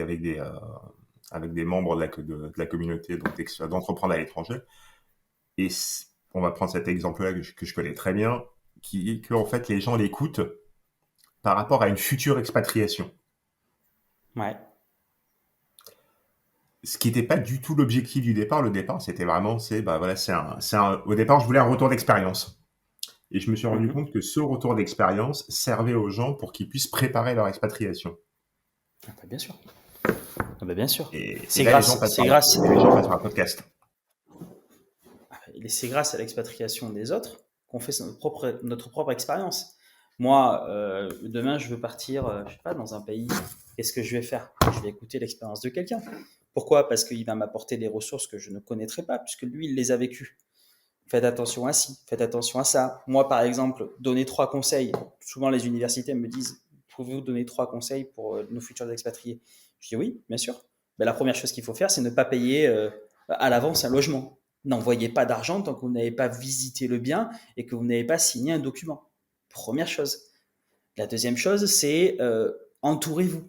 avec des membres de la communauté d'entreprendre à l'étranger. Et on va prendre cet exemple-là que je connais très bien, qui est qu'en fait, les gens l'écoutent par rapport à une future expatriation. Ouais. Ce qui n'était pas du tout l'objectif du départ. Le départ, c'était vraiment, au départ, je voulais un retour d'expérience. Et je me suis rendu compte que ce retour d'expérience servait aux gens pour qu'ils puissent préparer leur expatriation. Ah bah bien sûr. Ah bah bien sûr. Et c'est là, grâce, les gens passent c'est grâce. les gens passent par un podcast. Et c'est grâce à l'expatriation des autres qu'on fait notre propre expérience. Moi, demain, je veux partir, je sais pas, dans un pays. Qu'est-ce que je vais faire? Je vais écouter l'expérience de quelqu'un. Pourquoi? Parce qu'il va m'apporter des ressources que je ne connaîtrais pas, puisque lui, il les a vécues. Faites attention à ci, faites attention à ça. Moi, par exemple, donner 3 conseils. Souvent, les universités me disent, pouvez-vous donner 3 conseils pour nos futurs expatriés? Je dis oui, bien sûr. Mais la première chose qu'il faut faire, c'est ne pas payer à l'avance un logement. N'envoyez pas d'argent tant que vous n'avez pas visité le bien et que vous n'avez pas signé un document. Première chose. La deuxième chose, c'est entourez-vous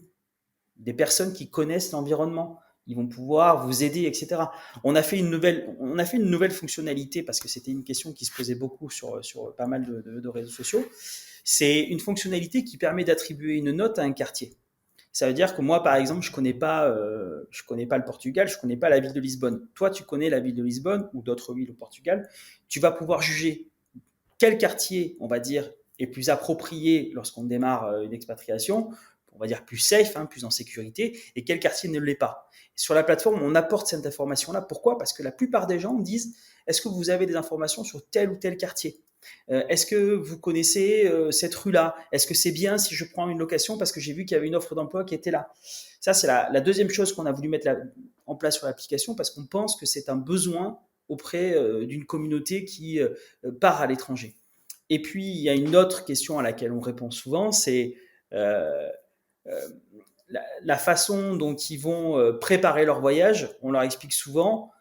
des personnes qui connaissent l'environnement. Ils vont pouvoir vous aider, etc. On a fait une nouvelle fonctionnalité parce que c'était une question qui se posait beaucoup sur pas mal de réseaux sociaux. C'est une fonctionnalité qui permet d'attribuer une note à un quartier. Ça veut dire que moi, par exemple, je connais pas le Portugal, je connais pas la ville de Lisbonne. Toi, tu connais la ville de Lisbonne ou d'autres villes au Portugal. Tu vas pouvoir juger quel quartier, on va dire, est plus approprié lorsqu'on démarre une expatriation, on va dire plus safe, plus en sécurité, et quel quartier ne l'est pas. Sur la plateforme, on apporte cette information-là. Pourquoi? Parce que la plupart des gens me disent, est-ce que vous avez des informations sur tel ou tel quartier? Est-ce que vous connaissez cette rue-là? Est-ce que c'est bien si je prends une location parce que j'ai vu qu'il y avait une offre d'emploi qui était là? Ça, c'est la deuxième chose qu'on a voulu mettre en place sur l'application parce qu'on pense que c'est un besoin auprès d'une communauté qui part à l'étranger. Et puis, il y a une autre question à laquelle on répond souvent, c'est la façon dont ils vont préparer leur voyage. On leur explique souvent,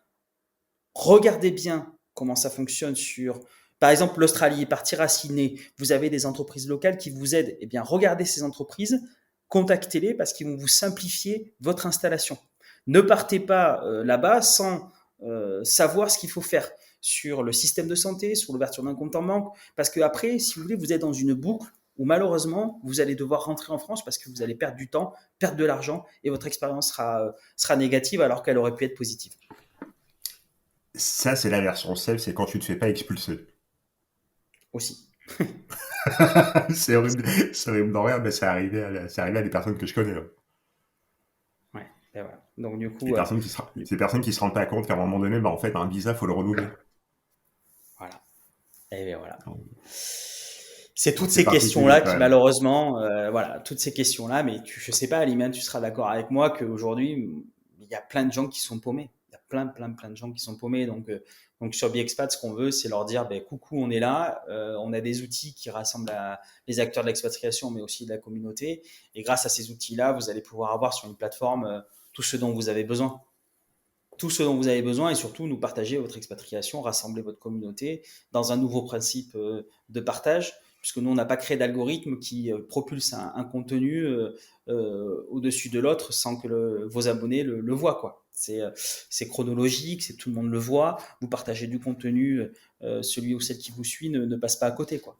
regardez bien comment ça fonctionne sur, par exemple, l'Australie, partir à Sydney, vous avez des entreprises locales qui vous aident. Eh bien, regardez ces entreprises, contactez-les parce qu'ils vont vous simplifier votre installation. Ne partez pas là-bas sans savoir ce qu'il faut faire sur le système de santé, sur l'ouverture d'un compte en banque, parce qu'après, si vous voulez, vous êtes dans une boucle où malheureusement, vous allez devoir rentrer en France parce que vous allez perdre du temps, perdre de l'argent et votre expérience sera négative alors qu'elle aurait pu être positive. Ça, c'est la version self, c'est quand tu te fais pas expulser. Aussi. C'est horrible d'en rire, mais c'est arrivé à des personnes que je connais. Ouais, et voilà. Donc du coup, ces personnes qui se rendent pas compte qu'à un moment donné, en fait, un visa, faut le renouveler. Voilà. Et bien voilà. C'est toutes ces questions-là qui malheureusement, toutes ces questions-là, mais je sais pas, Alimane, tu seras d'accord avec moi qu'aujourd'hui, il y a plein de gens qui sont paumés. Il y a plein de gens qui sont paumés. Donc sur BiExpat, ce qu'on veut, c'est leur dire, coucou, on est là, on a des outils qui rassemblent les acteurs de l'expatriation, mais aussi de la communauté. Et grâce à ces outils-là, vous allez pouvoir avoir sur une plateforme tout ce dont vous avez besoin. Tout ce dont vous avez besoin et surtout nous partager votre expatriation, rassembler votre communauté dans un nouveau principe de partage, puisque nous, on n'a pas créé d'algorithme qui propulse un contenu au-dessus de l'autre sans que vos abonnés le voient, quoi. C'est chronologique, tout le monde le voit. Vous partagez du contenu, celui ou celle qui vous suit ne passe pas à côté, quoi.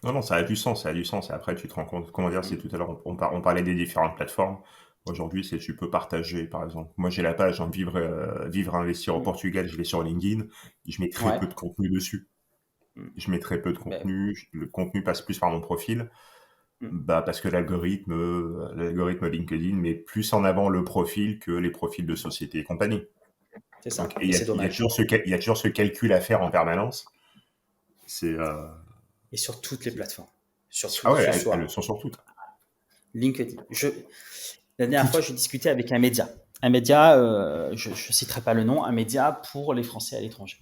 Non, ça a du sens, Et après, tu te rends compte, comment dire, c'est tout à l'heure, on parlait des différentes plateformes. Aujourd'hui, tu peux partager, par exemple. Moi, j'ai la page Vivre Investir au Portugal, je l'ai sur LinkedIn. Je mets très peu de contenu dessus. Je mets très peu de contenu. Le contenu passe plus par mon profil. Parce que l'algorithme LinkedIn met plus en avant le profil que les profils de société et compagnie. C'est ça. Il y a toujours ce calcul à faire en permanence. Et sur toutes les plateformes. Elles sont sur toutes. LinkedIn. La dernière fois, j'ai discuté avec un média. Un média, je ne citerai pas le nom, un média pour les Français à l'étranger.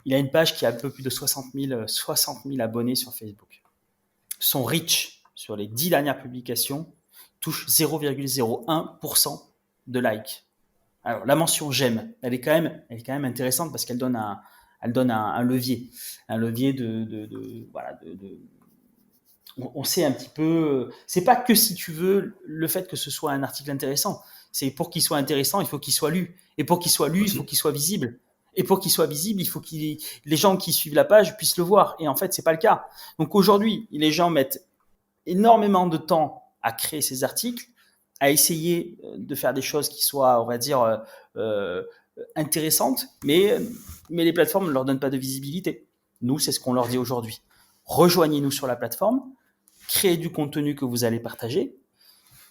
Il a une page qui a un peu plus de 60 000 abonnés sur Facebook. Son reach sur les 10 dernières publications touche 0,01% de likes. Alors, la mention j'aime, elle est quand même intéressante parce qu'elle donne un levier. Un levier on sait un petit peu. C'est pas que si tu veux le fait que ce soit un article intéressant. C'est pour qu'il soit intéressant, il faut qu'il soit lu. Et pour qu'il soit lu, il faut qu'il soit visible. Et pour qu'il soit visible, il faut que les gens qui suivent la page puissent le voir. Et en fait, c'est pas le cas. Donc aujourd'hui, les gens mettent énormément de temps à créer ces articles, à essayer de faire des choses qui soient, on va dire, intéressantes, mais les plateformes ne leur donnent pas de visibilité. Nous, c'est ce qu'on leur dit aujourd'hui. Rejoignez-nous sur la plateforme, créez du contenu que vous allez partager,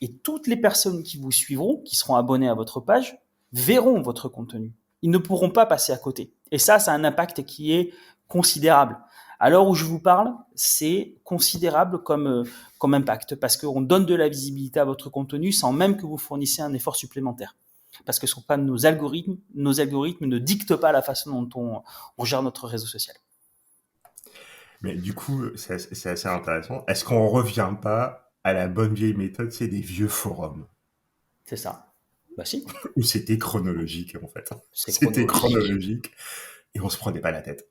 et toutes les personnes qui vous suivront, qui seront abonnées à votre page, verront votre contenu. Ils ne pourront pas passer à côté. Et ça a un impact qui est considérable. À l'heure où je vous parle, c'est considérable comme impact parce qu'on donne de la visibilité à votre contenu sans même que vous fournissiez un effort supplémentaire. Parce que ce ne sont pas nos algorithmes ne dictent pas la façon dont on gère notre réseau social. Mais du coup, c'est assez intéressant. Est-ce qu'on ne revient pas à la bonne vieille méthode, c'est des vieux forums? C'est ça. Bah si. Où c'était chronologique, en fait. C'était chronologique et on se prenait pas la tête.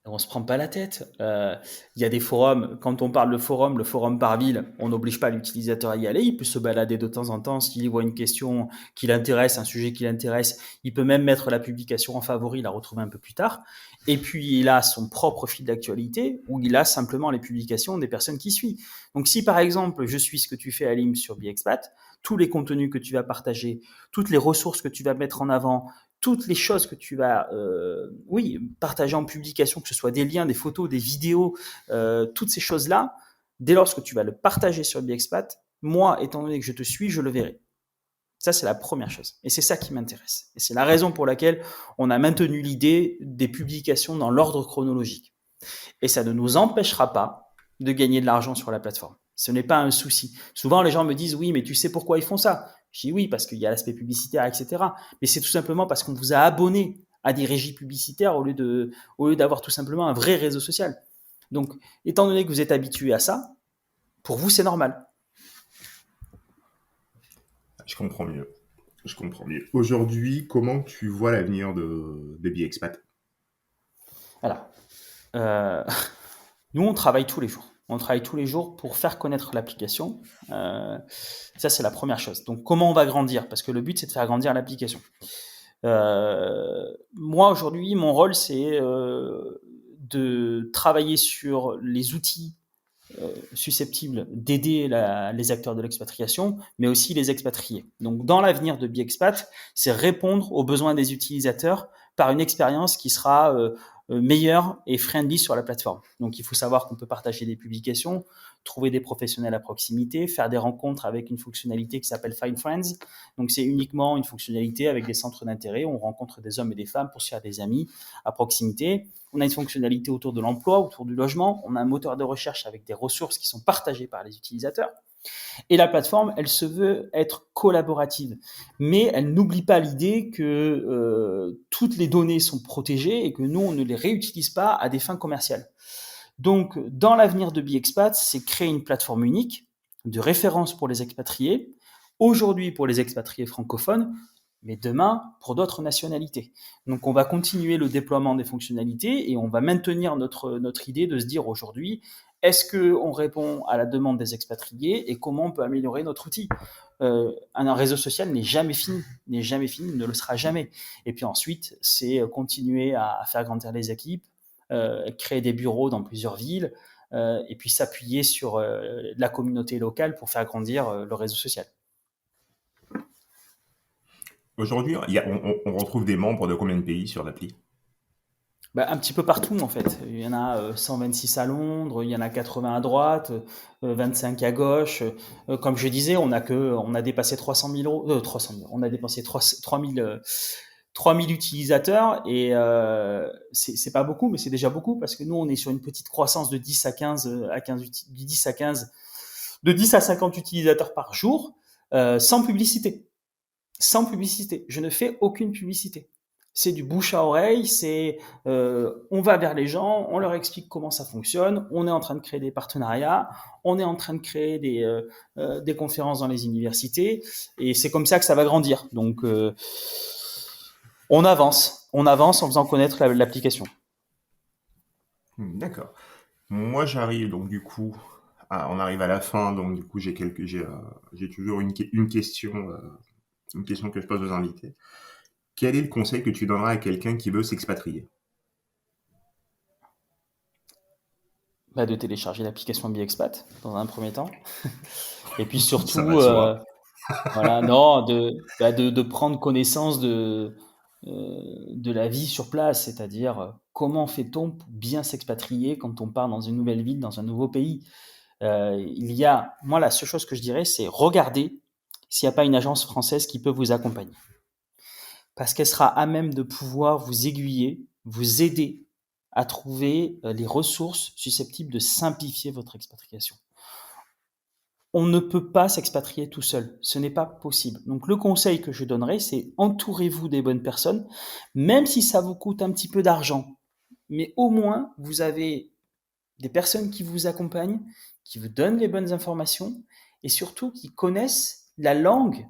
On se prend pas la tête. Y a des forums. Quand on parle de forum, le forum par ville, on n'oblige pas l'utilisateur à y aller. Il peut se balader de temps en temps s'il voit une question qui l'intéresse, un sujet qui l'intéresse. Il peut même mettre la publication en favori, la retrouver un peu plus tard. Et puis, il a son propre fil d'actualité où il a simplement les publications des personnes qui suivent. Donc, si par exemple, je suis ce que tu fais, Alim, sur BXpat, tous les contenus que tu vas partager, toutes les ressources que tu vas mettre en avant, toutes les choses que tu vas partager en publication, que ce soit des liens, des photos, des vidéos, toutes ces choses-là, dès lors que tu vas le partager sur BXpat, moi, étant donné que je te suis, je le verrai. Ça, c'est la première chose. Et c'est ça qui m'intéresse. Et c'est la raison pour laquelle on a maintenu l'idée des publications dans l'ordre chronologique. Et ça ne nous empêchera pas de gagner de l'argent sur la plateforme. Ce n'est pas un souci. Souvent, les gens me disent « Oui, mais tu sais pourquoi ils font ça ?» Je dis « Oui, parce qu'il y a l'aspect publicitaire, etc. » Mais c'est tout simplement parce qu'on vous a abonné à des régies publicitaires au lieu d'avoir tout simplement un vrai réseau social. Donc, étant donné que vous êtes habitué à ça, pour vous, c'est normal. Je comprends mieux. Aujourd'hui, comment tu vois l'avenir de BXpat? Alors, nous, on travaille tous les jours. On travaille tous les jours pour faire connaître l'application. Ça, c'est la première chose. Donc, comment on va grandir? Parce que le but, c'est de faire grandir l'application. Moi, aujourd'hui, mon rôle, c'est de travailler sur les outils susceptibles d'aider les acteurs de l'expatriation, mais aussi les expatriés. Donc, dans l'avenir de BXpat, c'est répondre aux besoins des utilisateurs par une expérience qui sera meilleure et friendly sur la plateforme. Donc, il faut savoir qu'on peut partager des publications, trouver des professionnels à proximité, faire des rencontres avec une fonctionnalité qui s'appelle Find Friends. Donc, c'est uniquement une fonctionnalité avec des centres d'intérêt. On rencontre des hommes et des femmes pour se faire des amis à proximité. On a une fonctionnalité autour de l'emploi, autour du logement. On a un moteur de recherche avec des ressources qui sont partagées par les utilisateurs. Et la plateforme, elle se veut être collaborative, mais elle n'oublie pas l'idée que toutes les données sont protégées et que nous, on ne les réutilise pas à des fins commerciales. Donc, dans l'avenir de BXpat, c'est créer une plateforme unique de référence pour les expatriés, aujourd'hui pour les expatriés francophones, mais demain pour d'autres nationalités. Donc, on va continuer le déploiement des fonctionnalités et on va maintenir notre idée de se dire aujourd'hui, est-ce qu'on répond à la demande des expatriés et comment on peut améliorer notre outil? Un réseau social n'est jamais fini, ne le sera jamais. Et puis ensuite, c'est continuer à faire grandir les équipes, créer des bureaux dans plusieurs villes et puis s'appuyer sur la communauté locale pour faire grandir le réseau social. Aujourd'hui, on retrouve des membres de combien de pays sur l'appli? Un petit peu partout en fait. Il y en a 126 à Londres, il y en a 80 à droite, 25 à gauche. Comme je disais, on a dépassé 300 000 euros, 300 000, on a dépensé 3000 utilisateurs et c'est pas beaucoup, mais c'est déjà beaucoup parce que nous on est sur une petite croissance de 10 à 50 utilisateurs par jour, sans publicité. Je ne fais aucune publicité. C'est du bouche à oreille, on va vers les gens, on leur explique comment ça fonctionne, on est en train de créer des partenariats, on est en train de créer des conférences dans les universités, et c'est comme ça que ça va grandir. Donc, on avance en faisant connaître l'application. D'accord. Moi, j'arrive donc du coup on arrive à la fin, donc du coup, j'ai toujours une question que je pose aux invités. Quel est le conseil que tu donneras à quelqu'un qui veut s'expatrier? De télécharger l'application BiExpat dans un premier temps. Et puis Ça surtout, va de soi. voilà, non, de prendre connaissance de la vie sur place, c'est-à-dire comment fait-on pour bien s'expatrier quand on part dans une nouvelle ville, dans un nouveau pays. Moi, la seule chose que je dirais, c'est regarder s'il n'y a pas une agence française qui peut vous accompagner. Parce qu'elle sera à même de pouvoir vous aiguiller, vous aider à trouver les ressources susceptibles de simplifier votre expatriation. On ne peut pas s'expatrier tout seul, ce n'est pas possible. Donc le conseil que je donnerais, c'est entourez-vous des bonnes personnes, même si ça vous coûte un petit peu d'argent. Mais au moins, vous avez des personnes qui vous accompagnent, qui vous donnent les bonnes informations et surtout qui connaissent la langue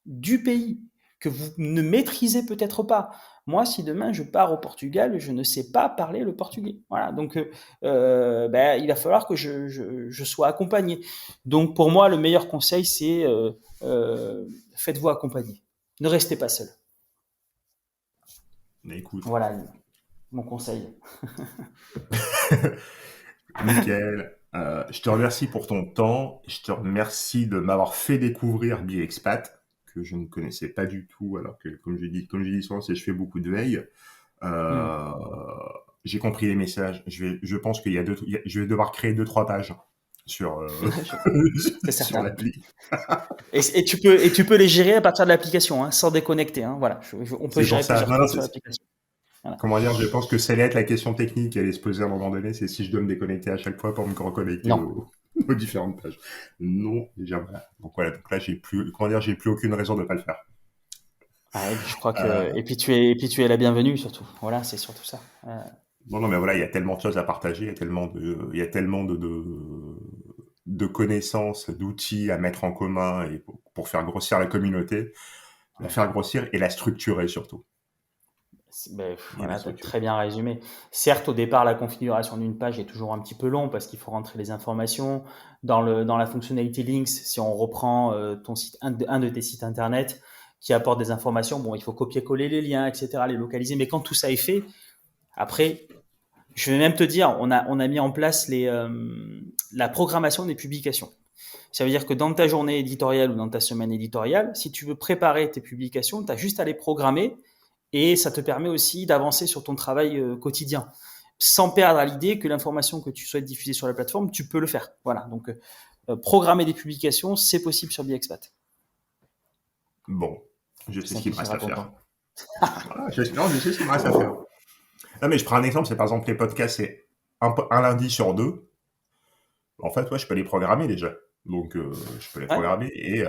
du pays que vous ne maîtrisez peut-être pas. Moi, si demain je pars au Portugal, je ne sais pas parler le portugais. Voilà, donc il va falloir que je sois accompagné. Donc pour moi, le meilleur conseil, c'est faites-vous accompagner. Ne restez pas seul. Écoute. Voilà mon conseil. Nickel. Je te remercie pour ton temps. Je te remercie de m'avoir fait découvrir BiExpat, que je ne connaissais pas du tout, alors que, comme je dis souvent, je fais beaucoup de veille. J'ai compris les messages. Je pense je vais devoir créer 2-3 pages sur l'appli. et tu peux les gérer à partir de l'application, hein, sans déconnecter. Hein, voilà, on peut gérer plusieurs choses sur l'application. Voilà. Comment dire, je pense que ça allait être la question technique qui allait se poser à un moment donné, c'est si je dois me déconnecter à chaque fois pour me reconnecter aux différentes pages. Non, déjà voilà. Donc voilà, donc là j'ai plus aucune raison de ne pas le faire. Ah, et puis je crois que et puis tu es la bienvenue surtout. Voilà, c'est surtout ça. Non, mais voilà, il y a tellement de choses à partager, il y a tellement de connaissances, d'outils à mettre en commun et pour faire grossir la communauté, la faire grossir et la structurer surtout. Voilà, tu as très bien résumé. Certes, au départ, la configuration d'une page est toujours un petit peu long parce qu'il faut rentrer les informations. Dans la fonctionnalité Links, si on reprend ton site, un de tes sites internet qui apporte des informations, bon, il faut copier-coller les liens, etc., les localiser. Mais quand tout ça est fait, après, je vais même te dire, on a mis en place la programmation des publications. Ça veut dire que dans ta journée éditoriale ou dans ta semaine éditoriale, si tu veux préparer tes publications, tu as juste à les programmer. Et ça te permet aussi d'avancer sur ton travail quotidien, sans perdre à l'idée que l'information que tu souhaites diffuser sur la plateforme, tu peux le faire. Voilà, donc programmer des publications, c'est possible sur BiExpat. Bon, je sais ce qu'il me reste à faire. Voilà, je sais ce qu'il me reste à faire. Non, mais je prends un exemple, c'est par exemple les podcasts, c'est un lundi sur 2. En fait, je peux les programmer déjà. Donc, je peux les programmer et...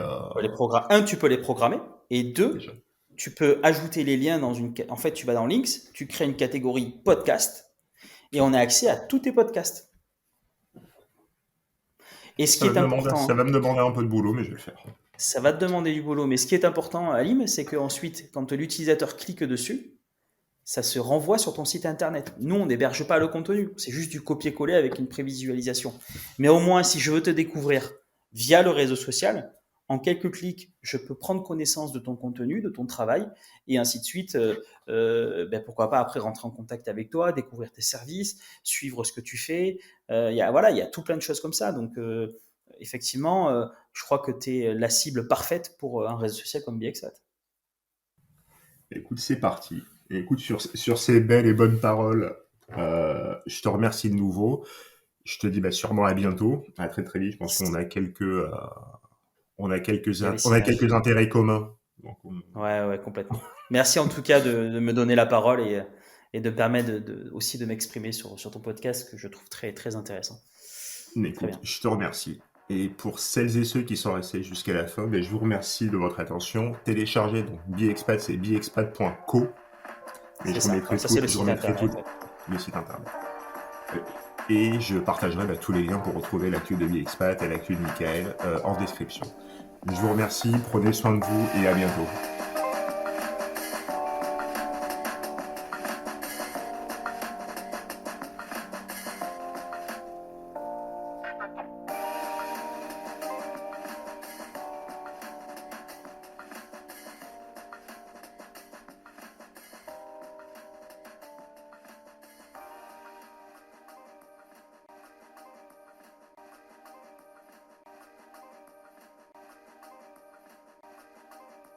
tu peux les programmer. Et 2, déjà, tu peux ajouter les liens dans une... En fait, tu vas dans Links, tu crées une catégorie podcast et on a accès à tous tes podcasts. Et ce qui est important... Ça va me demander un peu de boulot, mais je vais le faire. Ça va te demander du boulot. Mais ce qui est important, Alim, c'est qu'ensuite, quand l'utilisateur clique dessus, ça se renvoie sur ton site internet. Nous, on n'héberge pas le contenu. C'est juste du copier-coller avec une prévisualisation. Mais au moins, si je veux te découvrir via le réseau social, en quelques clics, je peux prendre connaissance de ton contenu, de ton travail, et ainsi de suite. Pourquoi pas après rentrer en contact avec toi, découvrir tes services, suivre ce que tu fais. Il y a tout plein de choses comme ça. Donc, effectivement, je crois que tu es la cible parfaite pour un réseau social comme BiExpat. Écoute, c'est parti. Et écoute, sur ces belles et bonnes paroles, je te remercie de nouveau. Je te dis sûrement à bientôt, à très très vite. Je pense qu'on a quelques intérêts communs. Donc Ouais, complètement. Merci en tout cas de me donner la parole et de me permettre aussi de m'exprimer sur ton podcast que je trouve très très intéressant. Écoute, je te remercie. Et pour celles et ceux qui sont restés jusqu'à la fin, je vous remercie de votre attention. Téléchargez donc BiExpat, c'est biexpat.co. Et je remettrai tout le site internet. Et je partagerai tous les liens pour retrouver l'actu de BiExpat et l'actu de Michael en description. Je vous remercie, prenez soin de vous et à bientôt.